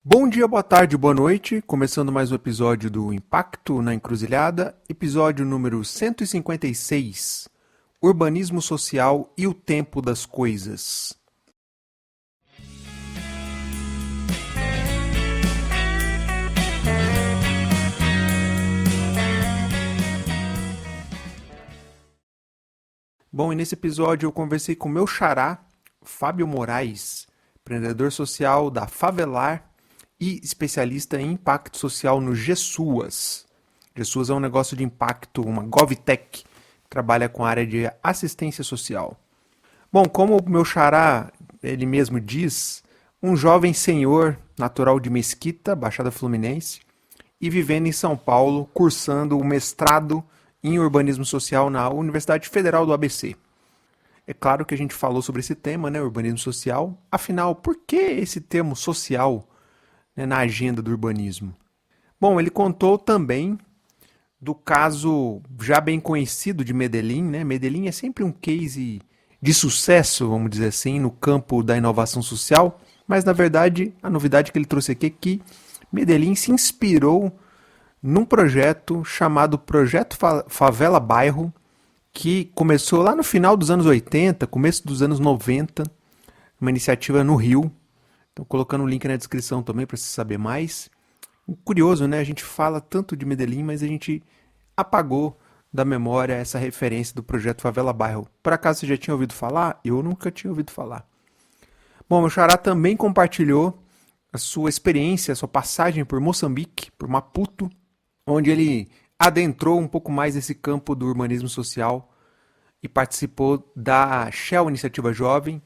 Bom dia, boa tarde, boa noite. Começando mais um episódio do Impacto na Encruzilhada, episódio número 156, Urbanismo Social e o Tempo das Coisas. Bom, e nesse episódio eu conversei com o meu xará, Fábio Moraes, empreendedor social da Favelar e especialista em impacto social no GSUAS. GSUAS é um negócio de impacto, uma GovTech, que trabalha com a área de assistência social. Bom, como o meu xará, ele mesmo diz, um jovem senhor natural de Mesquita, Baixada Fluminense, e vivendo em São Paulo, cursando o mestrado em urbanismo social na Universidade Federal do ABC. É claro que a gente falou sobre esse tema, né, urbanismo social. Afinal, por que esse termo social, né, na agenda do urbanismo? Bom, ele contou também do caso já bem conhecido de Medellín, né? Medellín é sempre um case de sucesso, vamos dizer assim, no campo da inovação social, mas na verdade a novidade que ele trouxe aqui é que Medellín se inspirou num projeto chamado Projeto Favela Bairro, que começou lá no final dos anos 80, começo dos anos 90, uma iniciativa no Rio. Estou colocando o link na descrição também para você saber mais. Curioso, né? A gente fala tanto de Medellín, mas a gente apagou da memória essa referência do projeto Favela Bairro. Por acaso você já tinha ouvido falar? Eu nunca tinha ouvido falar. Bom, meu xará também compartilhou a sua experiência, a sua passagem por Moçambique, por Maputo, onde ele adentrou um pouco mais esse campo do urbanismo social e participou da Shell Iniciativa Jovem.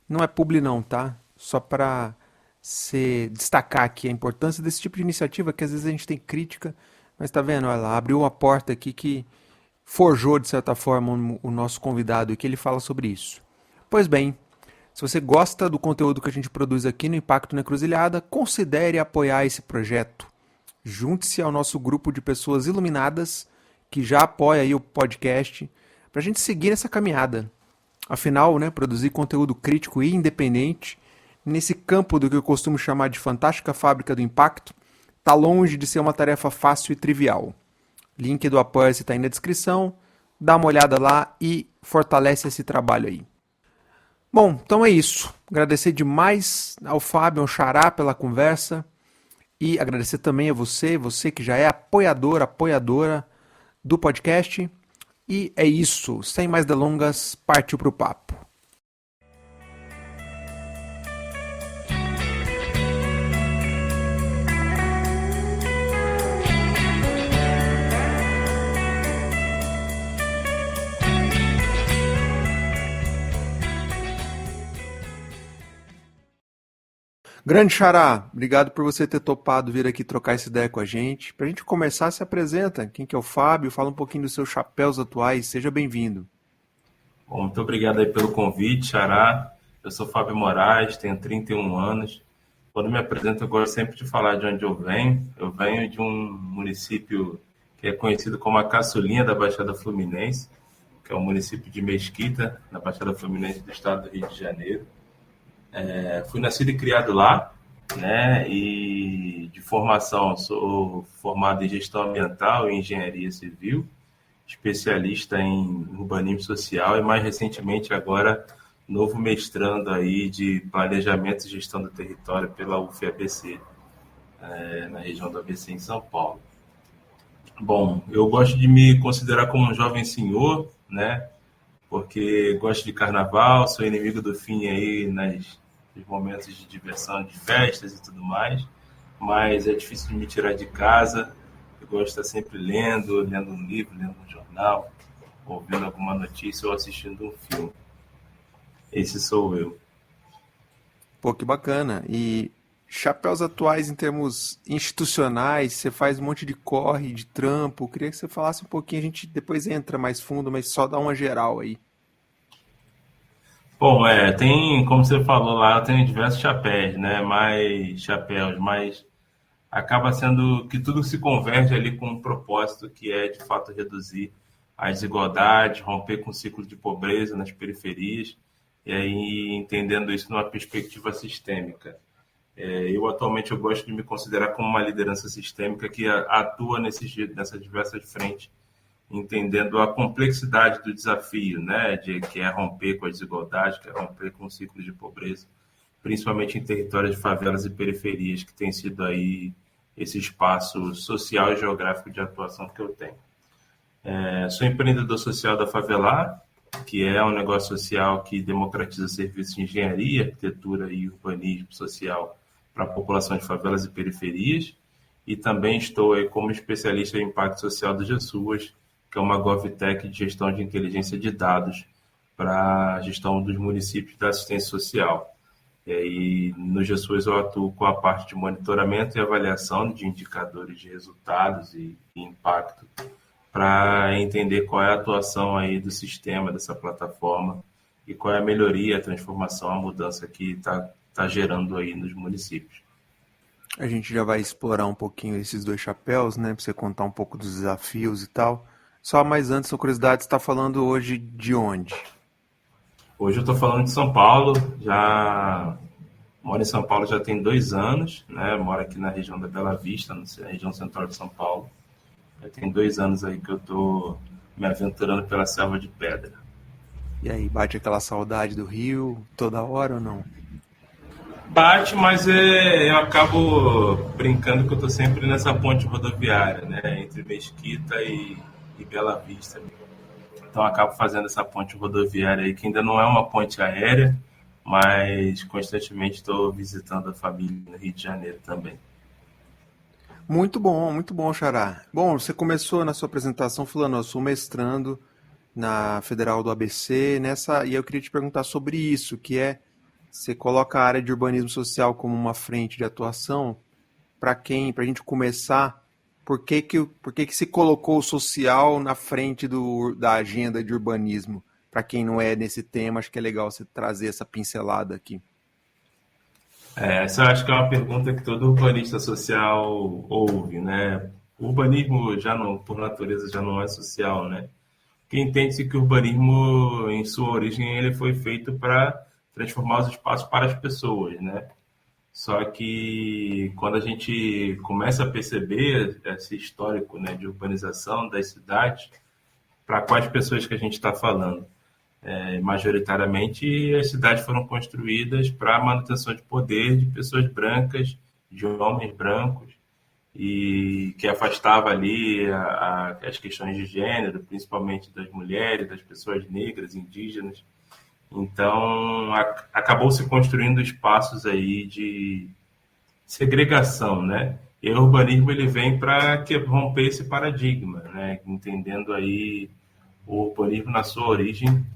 Não é publi não, tá? Só para se destacar aqui a importância desse tipo de iniciativa, que às vezes a gente tem crítica, mas tá vendo? Ela abriu uma porta aqui que forjou, de certa forma, o nosso convidado e que ele fala sobre isso. Pois bem, se você gosta do conteúdo que a gente produz aqui no Impacto na Encruzilhada, considere apoiar esse projeto. Junte-se ao nosso grupo de pessoas iluminadas que já apoia aí o podcast para a gente seguir essa caminhada. Afinal, né, produzir conteúdo crítico e independente nesse campo do que eu costumo chamar de fantástica fábrica do impacto está longe de ser uma tarefa fácil e trivial. Link do Apoia-se está aí na descrição. Dá uma olhada lá e fortalece esse trabalho aí. Bom, então é isso. Agradecer demais ao Fábio, ao xará pela conversa. E agradecer também a você que já é apoiadora do podcast. E é isso. Sem mais delongas, partiu para o papo. Grande xará, obrigado por você ter topado vir aqui trocar essa ideia com a gente. Para a gente começar, se apresenta. Quem que é o Fábio? Fala um pouquinho dos seus chapéus atuais. Seja bem-vindo. Bom, muito obrigado aí pelo convite, Xará. Eu sou Fábio Moraes, tenho 31 anos. Quando me apresento, eu gosto sempre de falar de onde eu venho. Eu venho de um município que é conhecido como a caçulinha da Baixada Fluminense, que é o município de Mesquita, na Baixada Fluminense do estado do Rio de Janeiro. Fui nascido e criado lá, né? E de formação, sou formado em gestão ambiental e engenharia civil, especialista em urbanismo social e mais recentemente agora novo mestrando aí de planejamento e gestão do território pela UFABC, na região do ABC em São Paulo. Bom, eu gosto de me considerar como um jovem senhor, né? Porque gosto de carnaval, sou inimigo do fim aí nos momentos de diversão, de festas e tudo mais, mas é difícil de me tirar de casa. Eu gosto de estar sempre lendo um livro, lendo um jornal, ouvindo alguma notícia ou assistindo um filme. Esse sou eu. Pô, que bacana. E chapéus atuais em termos institucionais, você faz um monte de corre, de trampo. Queria que você falasse um pouquinho, a gente depois entra mais fundo, mas só dá uma geral aí. Bom, tem, como você falou lá, eu tenho diversos chapéus, mas acaba sendo que tudo se converge ali com um propósito que é, de fato, reduzir as desigualdades, romper com o ciclo de pobreza nas periferias, e aí entendendo isso numa perspectiva sistêmica. Eu atualmente eu gosto de me considerar como uma liderança sistêmica que atua nessas diversas frentes, entendendo a complexidade do desafio, né, que é romper com a desigualdade, que é romper com o ciclo de pobreza, principalmente em territórios de favelas e periferias, que tem sido aí esse espaço social e geográfico de atuação que eu tenho. Sou empreendedor social da Favelar, que é um negócio social que democratiza serviços de engenharia, arquitetura e urbanismo social para a população de favelas e periferias. E também estou aí como especialista em impacto social do GESUAS, que é uma GovTech de gestão de inteligência de dados para a gestão dos municípios da assistência social. E no GESUAS eu atuo com a parte de monitoramento e avaliação de indicadores de resultados e impacto para entender qual é a atuação aí do sistema, dessa plataforma, e qual é a melhoria, a transformação, a mudança que está gerando aí nos municípios. A gente já vai explorar um pouquinho esses dois chapéus, né? Para você contar um pouco dos desafios e tal. Só mais antes, sua curiosidade, você está falando hoje de onde? Hoje eu estou falando de São Paulo, já moro em São Paulo já tem 2 anos, né? Moro aqui na região da Bela Vista, na região central de São Paulo. Já tem 2 anos aí que eu estou me aventurando pela selva de pedra. E aí, bate aquela saudade do Rio toda hora ou não? Bate, mas eu acabo brincando que eu estou sempre nessa ponte rodoviária, né? Entre Mesquita e Bela Vista. Então eu acabo fazendo essa ponte rodoviária aí, que ainda não é uma ponte aérea, mas constantemente estou visitando a família no Rio de Janeiro também. Muito bom, Xará. Bom, você começou na sua apresentação falando, eu sou mestrando na Federal do ABC, e eu queria te perguntar sobre isso, que é, você coloca a área de urbanismo social como uma frente de atuação, para a gente começar, por que que se colocou o social na frente da agenda de urbanismo? Para quem não é nesse tema, acho que é legal você trazer essa pincelada aqui. Essa eu acho que é uma pergunta que todo urbanista social ouve, né? O urbanismo já não, por natureza, já não é social, né? Que entende-se que o urbanismo, em sua origem, ele foi feito para transformar os espaços para as pessoas, né? Só que quando a gente começa a perceber esse histórico, né, de urbanização das cidades, para quais pessoas que a gente está falando? Majoritariamente, as cidades foram construídas para a manutenção de poder de pessoas brancas, de homens brancos, e que afastava ali as questões de gênero, principalmente das mulheres, das pessoas negras, indígenas. Então, acabou se construindo espaços aí de segregação, né? E o urbanismo ele vem para romper esse paradigma, né? Entendendo aí o urbanismo na sua origem,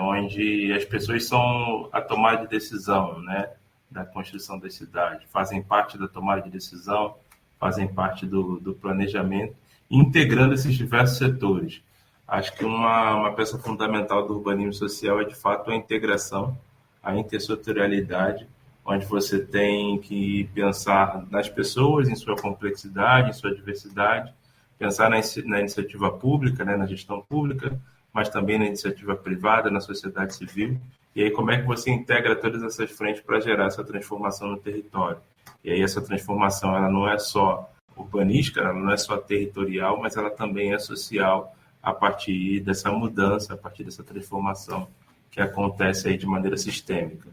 onde as pessoas são a tomada de decisão, né? Da construção da cidade, fazem parte da tomada de decisão, fazem parte do planejamento, integrando esses diversos setores. Acho que uma peça fundamental do urbanismo social é, de fato, a integração, a intersetorialidade, onde você tem que pensar nas pessoas, em sua complexidade, em sua diversidade, pensar na iniciativa pública, né, na gestão pública, mas também na iniciativa privada, na sociedade civil. E aí como é que você integra todas essas frentes para gerar essa transformação no território? E aí essa transformação ela não é só urbanística, ela não é só territorial, mas ela também é social a partir dessa mudança, a partir dessa transformação que acontece aí de maneira sistêmica.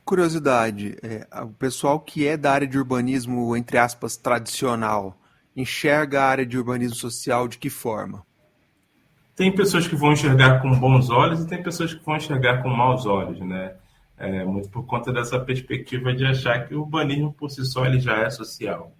Curiosidade, o pessoal que é da área de urbanismo, entre aspas, tradicional, enxerga a área de urbanismo social de que forma? Tem pessoas que vão enxergar com bons olhos e tem pessoas que vão enxergar com maus olhos, né? Muito por conta dessa perspectiva de achar que o urbanismo por si só ele já é social.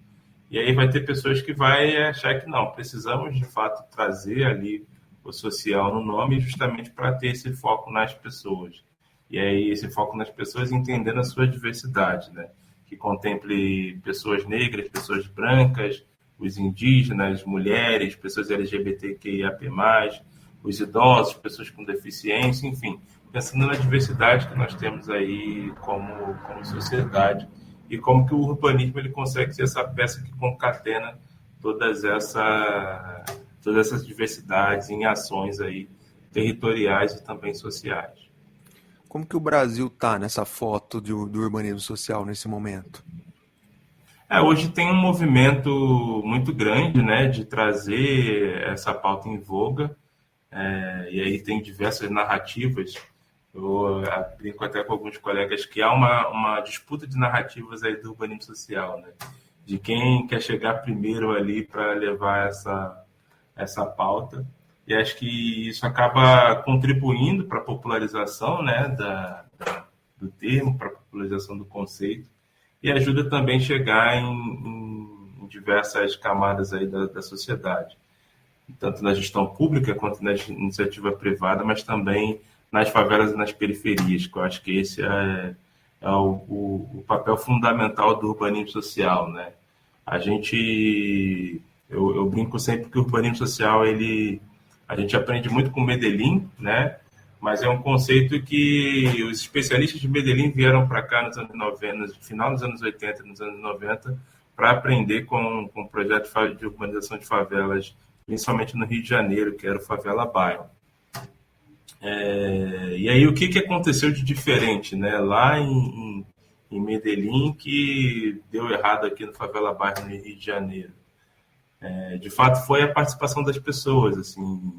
E aí vai ter pessoas que vai achar que não, precisamos de fato trazer ali o social no nome justamente para ter esse foco nas pessoas. E aí esse foco nas pessoas entendendo a sua diversidade, né? Que contemple pessoas negras, pessoas brancas, os indígenas, mulheres, pessoas LGBTQIAP+, os idosos, pessoas com deficiência, enfim, pensando na diversidade que nós temos aí como sociedade e como que o urbanismo ele consegue ser essa peça que concatena todas essas diversidades em ações aí territoriais e também sociais. Como que o Brasil tá nessa foto do urbanismo social nesse momento? Hoje tem um movimento muito grande, né, de trazer essa pauta em voga, e aí tem diversas narrativas. Eu brinco até com alguns colegas que há uma disputa de narrativas aí do urbanismo social, né, de quem quer chegar primeiro ali para levar essa pauta. E acho que isso acaba contribuindo para a popularização, né, do termo, para a popularização do conceito, e ajuda também a chegar em diversas camadas aí da sociedade, tanto na gestão pública quanto na iniciativa privada, mas também nas favelas e nas periferias, que eu acho que esse é o papel fundamental do urbanismo social, né? A gente, eu brinco sempre que o urbanismo social, a gente aprende muito com Medellín, né? Mas é um conceito que os especialistas de Medellín vieram para cá nos anos 90, no final dos anos 80, nos anos 90, para aprender com o projeto de urbanização de favelas, principalmente no Rio de Janeiro, que era o Favela Bairro. E aí, o que aconteceu de diferente, né? Lá em Medellín, que deu errado aqui no Favela Bairro, no Rio de Janeiro. De fato, foi a participação das pessoas, assim,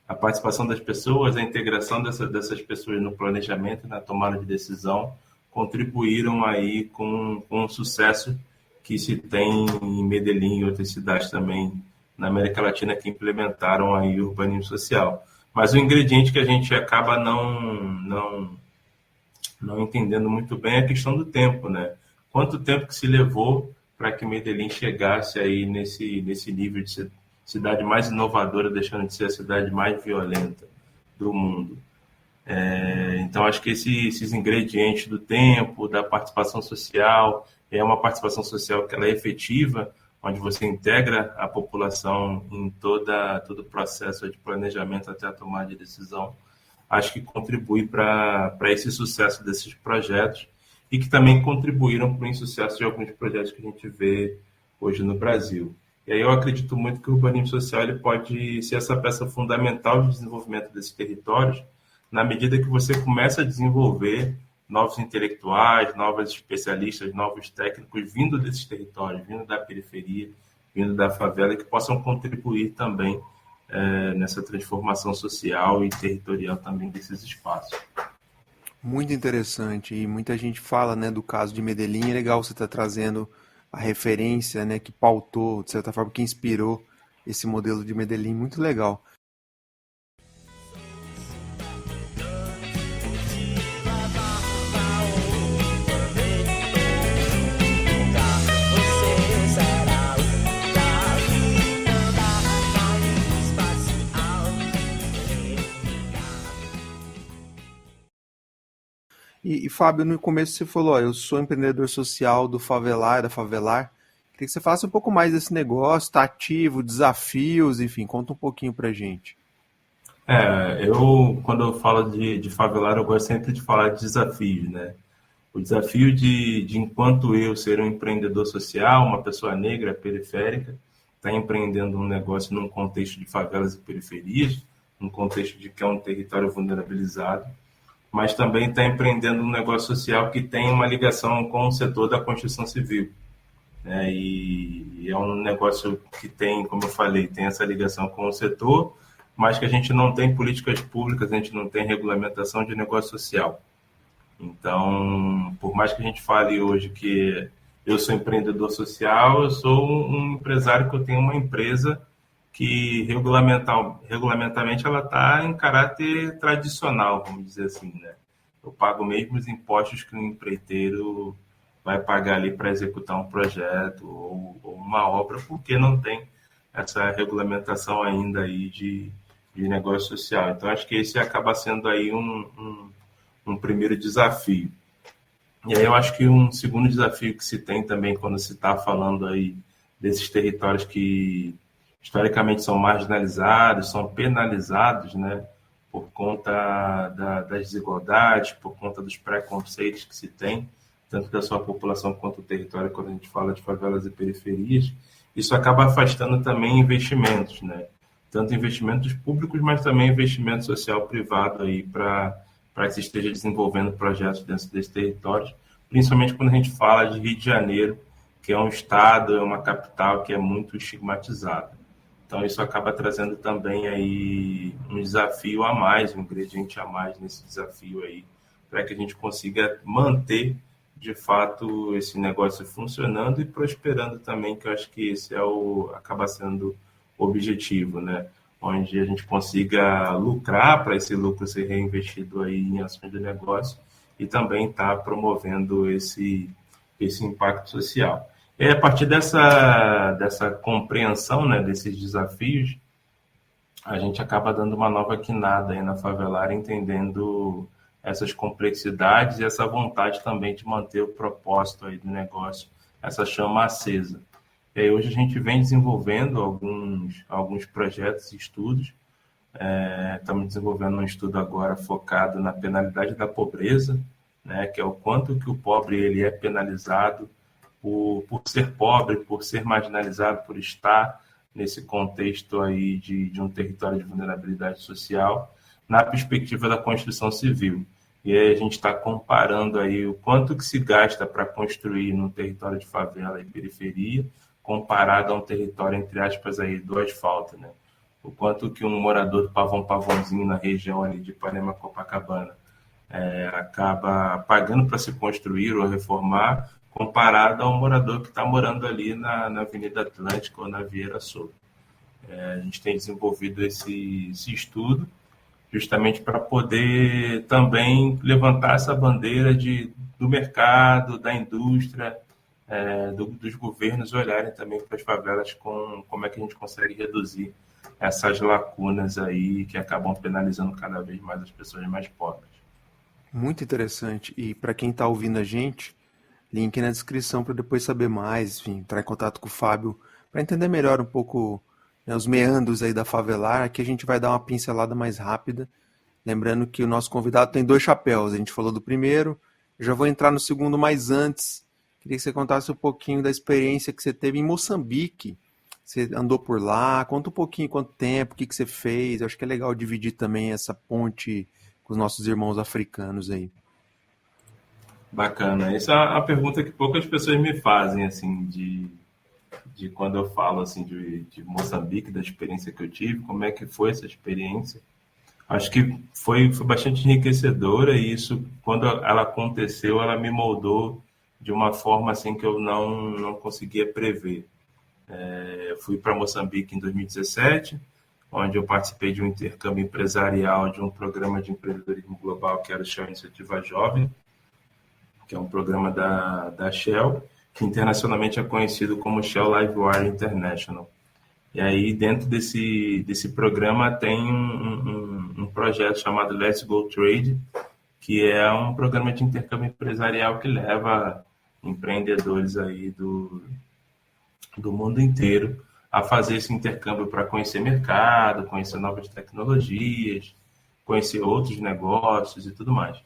a participação das pessoas, a integração dessas pessoas no planejamento, na tomada de decisão, contribuíram aí com o sucesso que se tem em Medellín e outras cidades também na América Latina que implementaram aí o urbanismo social. Mas o ingrediente que a gente acaba não entendendo muito bem é a questão do tempo, né? Quanto tempo que se levou para que Medellín chegasse aí nesse nível de ser cidade mais inovadora, deixando de ser a cidade mais violenta do mundo. Então, acho que esses ingredientes do tempo, da participação social, é uma participação social que ela é efetiva, onde você integra a população em todo o processo de planejamento até a tomada de decisão, acho que contribui para esse sucesso desses projetos e que também contribuíram para o insucesso de alguns projetos que a gente vê hoje no Brasil. E aí eu acredito muito que o urbanismo social ele pode ser essa peça fundamental de desenvolvimento desses territórios, na medida que você começa a desenvolver novos intelectuais, novos especialistas, novos técnicos vindo desses territórios, vindo da periferia, vindo da favela, que possam contribuir também nessa transformação social e territorial também desses espaços. Muito interessante. E muita gente fala, né, do caso de Medellín. É legal você estar trazendo a referência, né, que pautou, de certa forma, que inspirou esse modelo de Medellín. Muito legal. E, Fábio, no começo você falou, ó, eu sou empreendedor social do Favelar, da Favelar. Queria que você falasse um pouco mais desse negócio, tá ativo, desafios, enfim, conta um pouquinho pra gente. Quando eu falo de favelar, eu gosto sempre de falar de desafios, né? O desafio enquanto eu ser um empreendedor social, uma pessoa negra, periférica, estar empreendendo um negócio num contexto de favelas e periferias, num contexto de que é um território vulnerabilizado, mas também está empreendendo um negócio social que tem uma ligação com o setor da construção civil, né? E é um negócio que tem, como eu falei, tem essa ligação com o setor, mas que a gente não tem políticas públicas, a gente não tem regulamentação de negócio social. Então, por mais que a gente fale hoje que eu sou empreendedor social, eu sou um empresário que eu tenho uma empresa que regulamentamente ela está em caráter tradicional, vamos dizer assim, né? Eu pago mesmo os impostos que um empreiteiro vai pagar ali para executar um projeto ou uma obra, porque não tem essa regulamentação ainda aí de negócio social. Então, acho que esse acaba sendo aí um primeiro desafio. E aí eu acho que um segundo desafio que se tem também quando se está falando aí desses territórios que historicamente são marginalizados, são penalizados, né, por conta das desigualdades, por conta dos preconceitos que se tem, tanto da sua população quanto do território, quando a gente fala de favelas e periferias, isso acaba afastando também investimentos, né, tanto investimentos públicos, mas também investimento social privado aí para para que se esteja desenvolvendo projetos dentro desses territórios, principalmente quando a gente fala de Rio de Janeiro, que é um estado, é uma capital que é muito estigmatizada. Então, isso acaba trazendo também aí um desafio a mais, um ingrediente a mais nesse desafio aí, para que a gente consiga manter, de fato, esse negócio funcionando e prosperando também, que eu acho que esse acaba sendo o objetivo, né? Onde a gente consiga lucrar, para esse lucro ser reinvestido aí em ações de negócio e também estar promovendo esse impacto social. É a partir dessa compreensão, né, desses desafios, a gente acaba dando uma nova guinada aí na Favelar, entendendo essas complexidades e essa vontade também de manter o propósito aí do negócio, essa chama acesa. E aí, hoje a gente vem desenvolvendo alguns projetos e estudos. Estamos desenvolvendo um estudo agora focado na penalidade da pobreza, né, que é o quanto que o pobre ele é penalizado por ser pobre, por ser marginalizado, por estar nesse contexto aí de um território de vulnerabilidade social, na perspectiva da construção civil. E aí a gente está comparando aí o quanto que se gasta para construir num território de favela e periferia, comparado a um território, entre aspas, aí, do asfalto, né? O quanto que um morador do Pavãozinho, na região ali de Ipanema, Copacabana, acaba pagando para se construir ou reformar, comparado a um morador que está morando ali na Avenida Atlântica ou na Vieira Soto. A gente tem desenvolvido esse estudo justamente para poder também levantar essa bandeira do mercado, da indústria, dos governos olharem também para as favelas como é que a gente consegue reduzir essas lacunas aí que acabam penalizando cada vez mais as pessoas mais pobres. Muito interessante. E para quem está ouvindo a gente, link na descrição para depois saber mais, enfim, entrar em contato com o Fábio para entender melhor um pouco, né, os meandros aí da Favelar, que a gente vai dar uma pincelada mais rápida. Lembrando que o nosso convidado tem 2 chapéus. A gente falou do primeiro, eu já vou entrar no segundo, mas antes, queria que você contasse um pouquinho da experiência que você teve em Moçambique. Você andou por lá, conta um pouquinho quanto tempo, o que você fez. Eu acho que é legal dividir também essa ponte com os nossos irmãos africanos aí. Bacana. Essa é uma pergunta que poucas pessoas me fazem, assim, de quando eu falo, assim, de Moçambique, da experiência que eu tive, como é que foi essa experiência. Acho que foi bastante enriquecedora e isso, quando ela aconteceu, ela me moldou de uma forma, assim, que eu não conseguia prever. Eu fui para Moçambique em 2017, onde eu participei de um intercâmbio empresarial de um programa de empreendedorismo global que era o Shell Iniciativa Jovem, que é um programa da Shell, que internacionalmente é conhecido como Shell Livewire International. E aí, dentro desse programa, tem um projeto chamado Let's Go Trade, que é um programa de intercâmbio empresarial que leva empreendedores aí do mundo inteiro a fazer esse intercâmbio para conhecer mercado, conhecer novas tecnologias, conhecer outros negócios e tudo mais.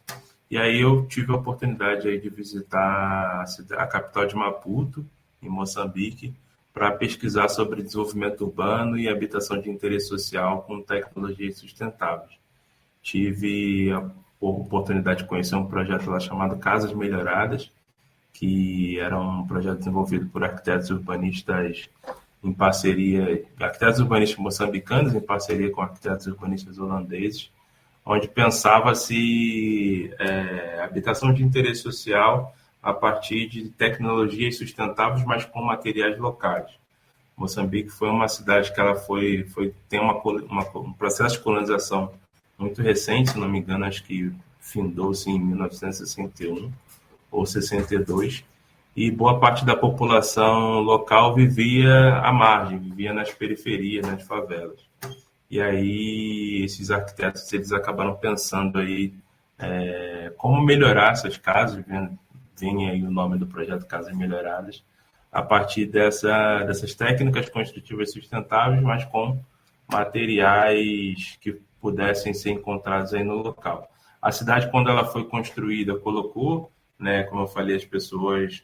E aí eu tive a oportunidade aí de visitar a capital de Maputo, em Moçambique, para pesquisar sobre desenvolvimento urbano e habitação de interesse social com tecnologias sustentáveis. Tive a oportunidade de conhecer um projeto lá chamado Casas Melhoradas, que era um projeto desenvolvido por arquitetos urbanistas em parceria, arquitetos urbanistas moçambicanos em parceria com arquitetos urbanistas holandeses, onde pensava-se habitação de interesse social a partir de tecnologias sustentáveis, mas com materiais locais. Moçambique foi uma cidade que ela tem um processo de colonização muito recente, se não me engano, acho que findou-se em 1961 ou 62, e boa parte da população local vivia à margem, vivia nas periferias, nas favelas. E aí esses arquitetos eles acabaram pensando aí como melhorar essas casas, vem aí o nome do projeto Casas Melhoradas, a partir dessas técnicas construtivas sustentáveis, mas com materiais que pudessem ser encontrados aí no local. A cidade, quando ela foi construída, colocou, né, como eu falei, as pessoas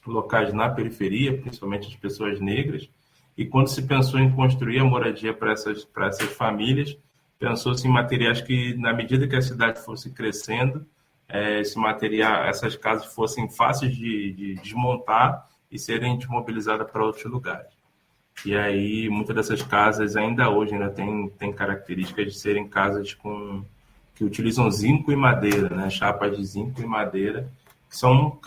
locais na periferia, principalmente as pessoas negras, e quando se pensou em construir a moradia para essas famílias, pensou-se em materiais que, na medida que a cidade fosse crescendo, esse material, essas casas fossem fáceis de desmontar e serem desmobilizadas para outros lugares. E aí, muitas dessas casas ainda hoje ainda tem características de serem casas que utilizam zinco e madeira, né? Chapas de zinco e madeira, que são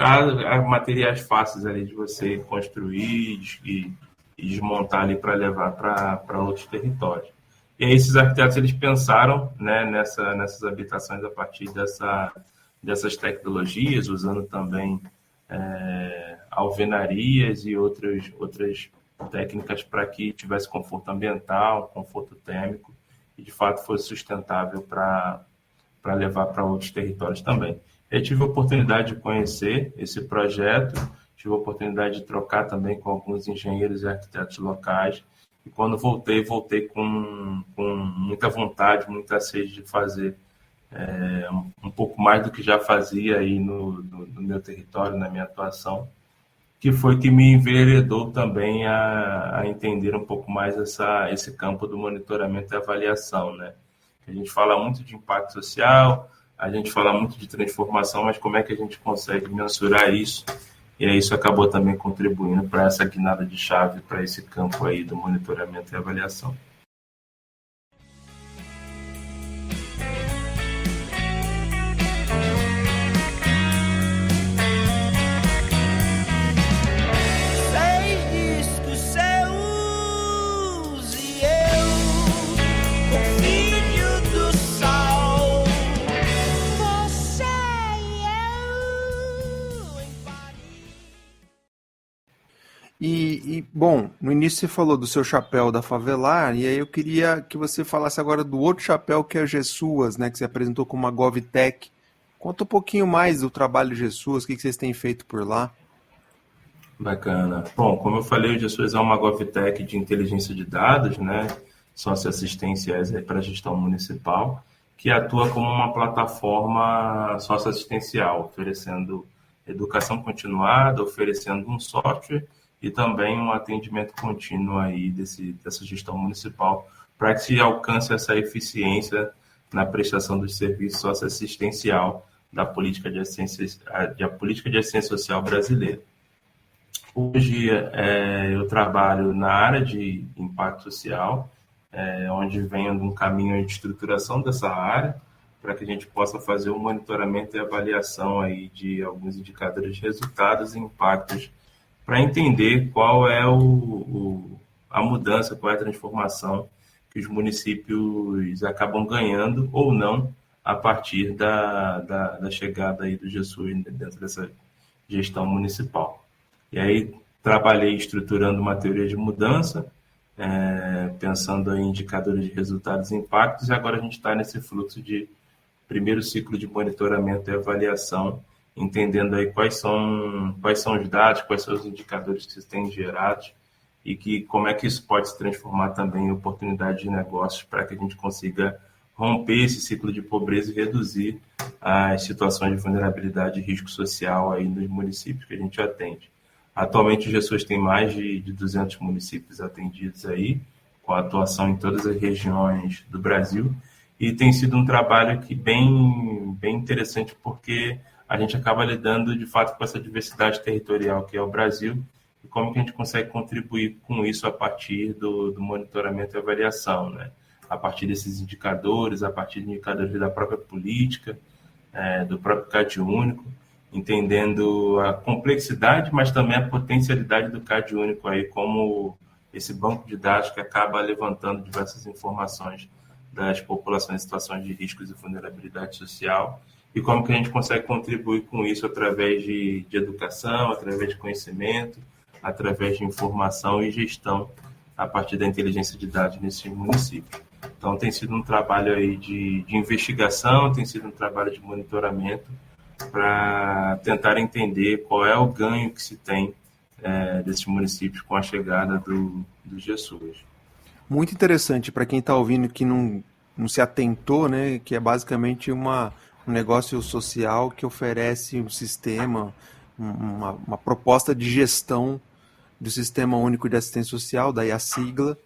materiais fáceis ali de você construir e desmontar ali para levar para outros territórios. E aí, esses arquitetos eles pensaram, né, nessas habitações a partir dessas tecnologias, usando também alvenarias e outras técnicas para que tivesse conforto ambiental, conforto térmico e de fato fosse sustentável para levar para outros territórios também. Eu tive a oportunidade de conhecer esse projeto, tive a oportunidade de trocar também com alguns engenheiros e arquitetos locais, e quando voltei com muita vontade, muita sede de fazer um pouco mais do que já fazia aí no meu território, na minha atuação, que foi que me enveredou também a entender um pouco mais esse campo do monitoramento e avaliação, né? A gente fala muito de impacto social, a gente fala muito de transformação, mas como é que a gente consegue mensurar isso? E aí isso acabou também contribuindo para essa guinada de chave, para esse campo aí do monitoramento e avaliação. Bom, no início você falou do seu chapéu da Favelar, e aí eu queria que você falasse agora do outro chapéu que é a GESUAS, né, que você apresentou como uma GovTech. Conta um pouquinho mais do trabalho de GESUAS, o que vocês têm feito por lá. Bacana. Bom, como eu falei, o GESUAS é uma GovTech de inteligência de dados, né, socioassistenciais para a gestão municipal, que atua como uma plataforma socioassistencial, oferecendo educação continuada, oferecendo um software e também um atendimento contínuo aí dessa gestão municipal para que se alcance essa eficiência na prestação dos serviços socioassistencial da política de assistência social brasileira. Hoje eu trabalho na área de impacto social, onde venho de um caminho de estruturação dessa área, para que a gente possa fazer um monitoramento e avaliação aí de alguns indicadores de resultados e impactos, para entender qual é a mudança, qual é a transformação que os municípios acabam ganhando ou não a partir da chegada aí do GESUAS dentro dessa gestão municipal. E aí trabalhei estruturando uma teoria de mudança, pensando em indicadores de resultados e impactos, e agora a gente está nesse fluxo de primeiro ciclo de monitoramento e avaliação, entendendo aí quais são os dados, quais são os indicadores que se têm gerados e como é que isso pode se transformar também em oportunidade de negócios para que a gente consiga romper esse ciclo de pobreza e reduzir as situações de vulnerabilidade e risco social aí nos municípios que a gente atende. Atualmente, o GESUAS tem mais de 200 municípios atendidos aí, com atuação em todas as regiões do Brasil, e tem sido um trabalho que bem interessante, porque a gente acaba lidando, de fato, com essa diversidade territorial que é o Brasil, e como que a gente consegue contribuir com isso a partir do monitoramento e avaliação, né? A partir desses indicadores, a partir de indicadores da própria política, do próprio CAD único, entendendo a complexidade, mas também a potencialidade do CAD único aí como esse banco de dados que acaba levantando diversas informações das populações em situações de riscos e vulnerabilidade social, e como que a gente consegue contribuir com isso através de educação, através de conhecimento, através de informação e gestão a partir da inteligência de dados nesses municípios. Então, tem sido um trabalho aí de investigação, tem sido um trabalho de monitoramento para tentar entender qual é o ganho que se tem desses municípios com a chegada do GESUAS. Muito interessante para quem está ouvindo que não se atentou, né? Que é basicamente um negócio social que oferece um sistema, uma proposta de gestão do Sistema Único de Assistência Social, daí a sigla,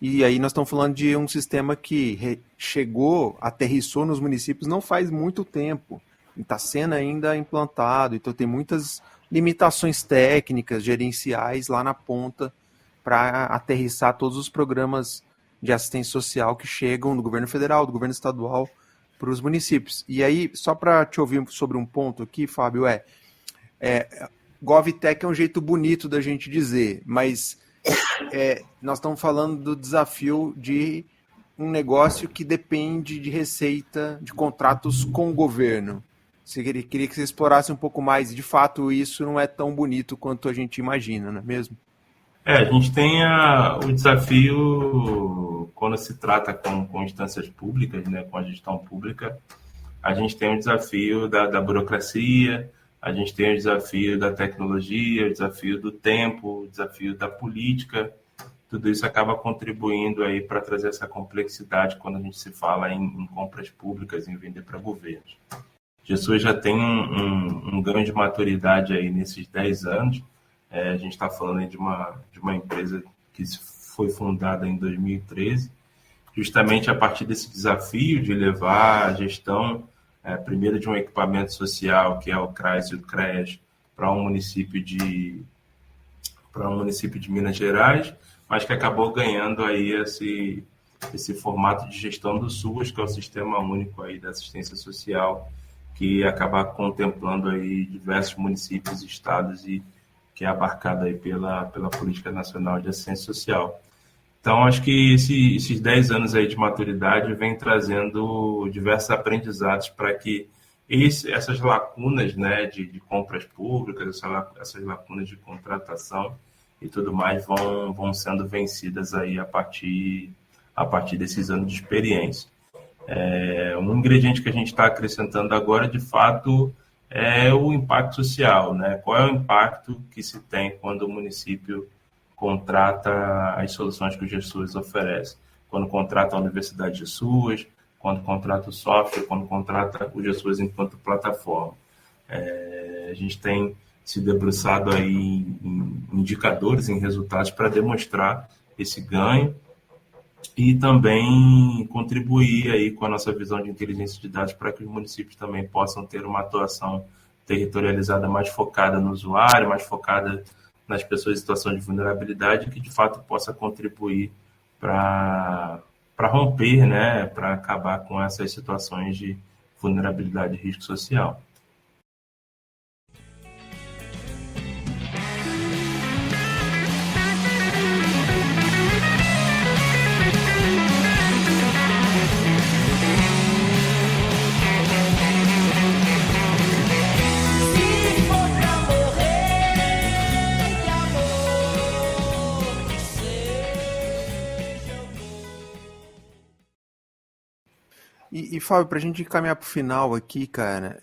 E aí nós estamos falando de um sistema que chegou, aterrissou nos municípios não faz muito tempo. Está sendo ainda implantado, então tem muitas limitações técnicas, gerenciais lá na ponta para aterrissar todos os programas de assistência social que chegam do governo federal, do governo estadual para os municípios. E aí, só para te ouvir sobre um ponto aqui, Fábio, GovTech é um jeito bonito da gente dizer, mas nós estamos falando do desafio de um negócio que depende de receita, de contratos com o governo. Queria que você explorasse um pouco mais. De fato, isso não é tão bonito quanto a gente imagina, não é mesmo? A gente tem o desafio quando se trata com instâncias públicas, né, com a gestão pública, a gente tem o desafio da burocracia, a gente tem o desafio da tecnologia, o desafio do tempo, o desafio da política. Tudo isso acaba contribuindo aí para trazer essa complexidade quando a gente se fala em compras públicas, em vender para governos. Jesus já tem um ganho de maturidade aí nesses 10 anos. A gente está falando aí de uma empresa que foi fundada em 2013, justamente a partir desse desafio de levar a gestão, primeiro de um equipamento social, que é o CRAS e o CREAS, para um município de Minas Gerais, mas que acabou ganhando aí esse formato de gestão do SUS, que é o Sistema Único aí da Assistência Social, que acaba contemplando aí diversos municípios, estados e que é abarcado aí pela Política Nacional de Assistência Social. Então, acho que esses 10 anos aí de maturidade vem trazendo diversos aprendizados para que essas lacunas, né, de compras públicas, essas lacunas de contratação e tudo mais vão sendo vencidas aí a partir desses anos de experiência. Um ingrediente que a gente está acrescentando agora, de fato, é o impacto social, né? Qual é o impacto que se tem quando o município contrata as soluções que o GESUS oferece? Quando contrata a Universidade GESUS, quando contrata o software, quando contrata o GESUS enquanto plataforma. A gente tem se debruçado aí em indicadores, em resultados para demonstrar esse ganho e também contribuir aí com a nossa visão de inteligência de dados para que os municípios também possam ter uma atuação territorializada mais focada no usuário, mais focada nas pessoas em situação de vulnerabilidade, que de fato possa contribuir para romper, né, para acabar com essas situações de vulnerabilidade e risco social. E Fábio, para a gente caminhar para o final aqui, cara,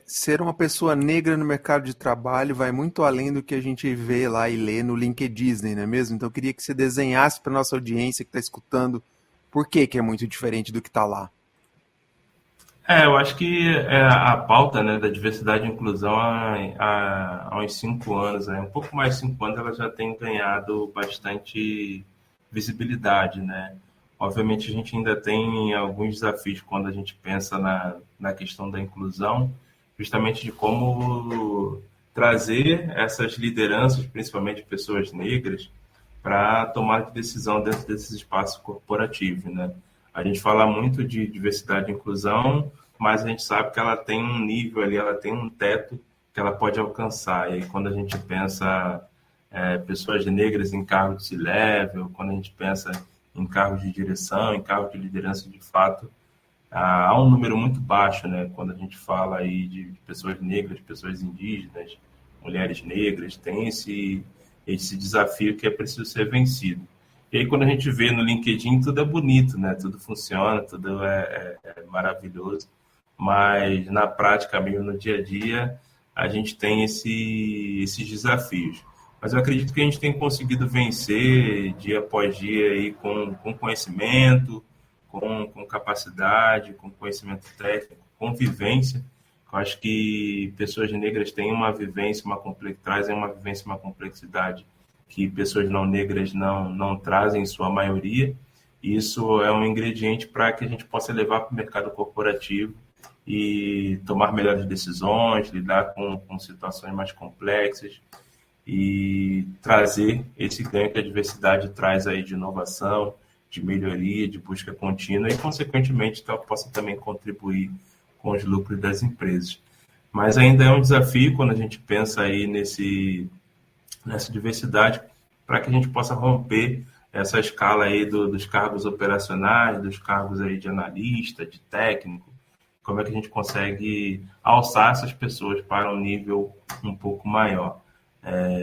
ser uma pessoa negra no mercado de trabalho vai muito além do que a gente vê lá e lê no LinkedIn, não é mesmo? Então eu queria que você desenhasse para nossa audiência que está escutando por que é muito diferente do que está lá. Eu acho que a pauta, né, da diversidade e inclusão há uns 5 anos, um pouco mais de 5 anos, ela já tem ganhado bastante visibilidade, né? Obviamente, a gente ainda tem alguns desafios quando a gente pensa na questão da inclusão, justamente de como trazer essas lideranças, principalmente pessoas negras, para tomar de decisão dentro desses espaços corporativos, né? A gente fala muito de diversidade e inclusão, mas a gente sabe que ela tem um nível ali, ela tem um teto que ela pode alcançar. E aí, quando a gente pensa pessoas negras em cargos de C-level, quando a gente pensa em cargos de direção, em cargos de liderança, de fato, há um número muito baixo, né? Quando a gente fala aí de pessoas negras, pessoas indígenas, mulheres negras, tem esse desafio que é preciso ser vencido. E aí, quando a gente vê no LinkedIn, tudo é bonito, né? Tudo funciona, tudo é maravilhoso, mas na prática, mesmo no dia a dia, a gente tem esses desafios. Mas eu acredito que a gente tem conseguido vencer dia após dia aí com conhecimento, com capacidade, com conhecimento técnico, com vivência. Eu acho que pessoas negras têm uma vivência, trazem uma vivência, uma complexidade que pessoas não negras não trazem em sua maioria. Isso é um ingrediente para que a gente possa levar para o mercado corporativo e tomar melhores decisões, lidar com situações mais complexas e trazer esse ganho que a diversidade traz aí de inovação, de melhoria, de busca contínua e, consequentemente, possa também contribuir com os lucros das empresas. Mas ainda é um desafio quando a gente pensa aí nessa diversidade para que a gente possa romper essa escala aí dos cargos operacionais, dos cargos aí de analista, de técnico, como é que a gente consegue alçar essas pessoas para um nível um pouco maior.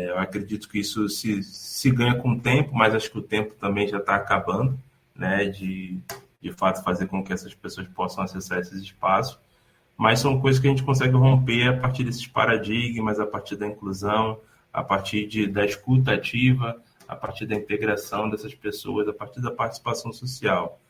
Eu acredito que isso se ganha com o tempo, mas acho que o tempo também já está acabando, né, de fato fazer com que essas pessoas possam acessar esses espaços, mas são coisas que a gente consegue romper a partir desses paradigmas, a partir da inclusão, a partir da escuta ativa, a partir da integração dessas pessoas, a partir da participação social.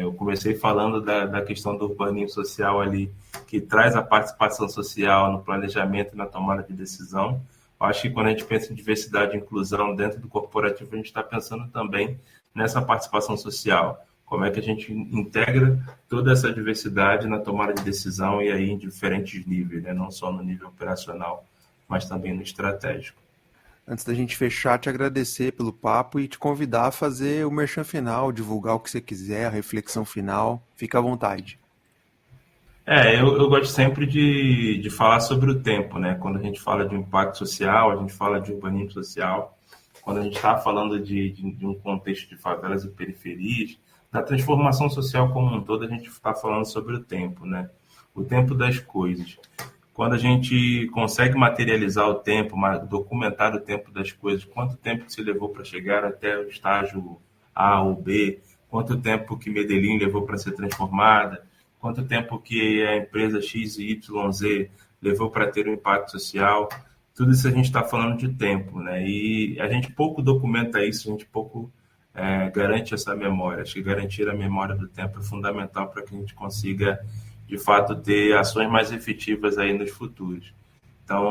Eu comecei falando da questão do urbanismo social ali, que traz a participação social no planejamento e na tomada de decisão. Eu acho que quando a gente pensa em diversidade e inclusão dentro do corporativo, a gente está pensando também nessa participação social. Como é que a gente integra toda essa diversidade na tomada de decisão e aí em diferentes níveis, né? Não só no nível operacional, mas também no estratégico. Antes da gente fechar, te agradecer pelo papo e te convidar a fazer o merchan final, divulgar o que você quiser, a reflexão final. Fica à vontade. Eu gosto sempre de falar sobre o tempo, né? Quando a gente fala de impacto social, a gente fala de urbanismo social. Quando a gente está falando de um contexto de favelas e periferias, da transformação social como um todo, a gente está falando sobre o tempo, né? O tempo das coisas. Quando a gente consegue materializar o tempo, documentar o tempo das coisas, quanto tempo que se levou para chegar até o estágio A ou B, quanto tempo que Medellín levou para ser transformada, quanto tempo que a empresa X e YZ levou para ter um impacto social, tudo isso a gente está falando de tempo, né? E a gente pouco documenta isso, a gente pouco garante essa memória. Acho que garantir a memória do tempo é fundamental para que a gente consiga de fato ter ações mais efetivas aí nos futuros. Então,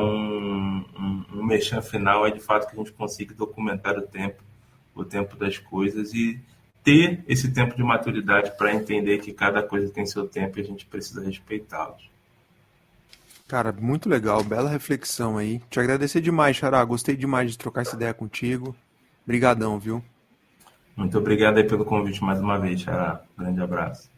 um merchan final é de fato que a gente consiga documentar o tempo das coisas e ter esse tempo de maturidade para entender que cada coisa tem seu tempo e a gente precisa respeitá-los. Cara, muito legal, bela reflexão aí. Te agradecer demais, Xará. Gostei demais de trocar essa ideia contigo. Obrigadão, viu? Muito obrigado aí pelo convite mais uma vez, Xará. Grande abraço.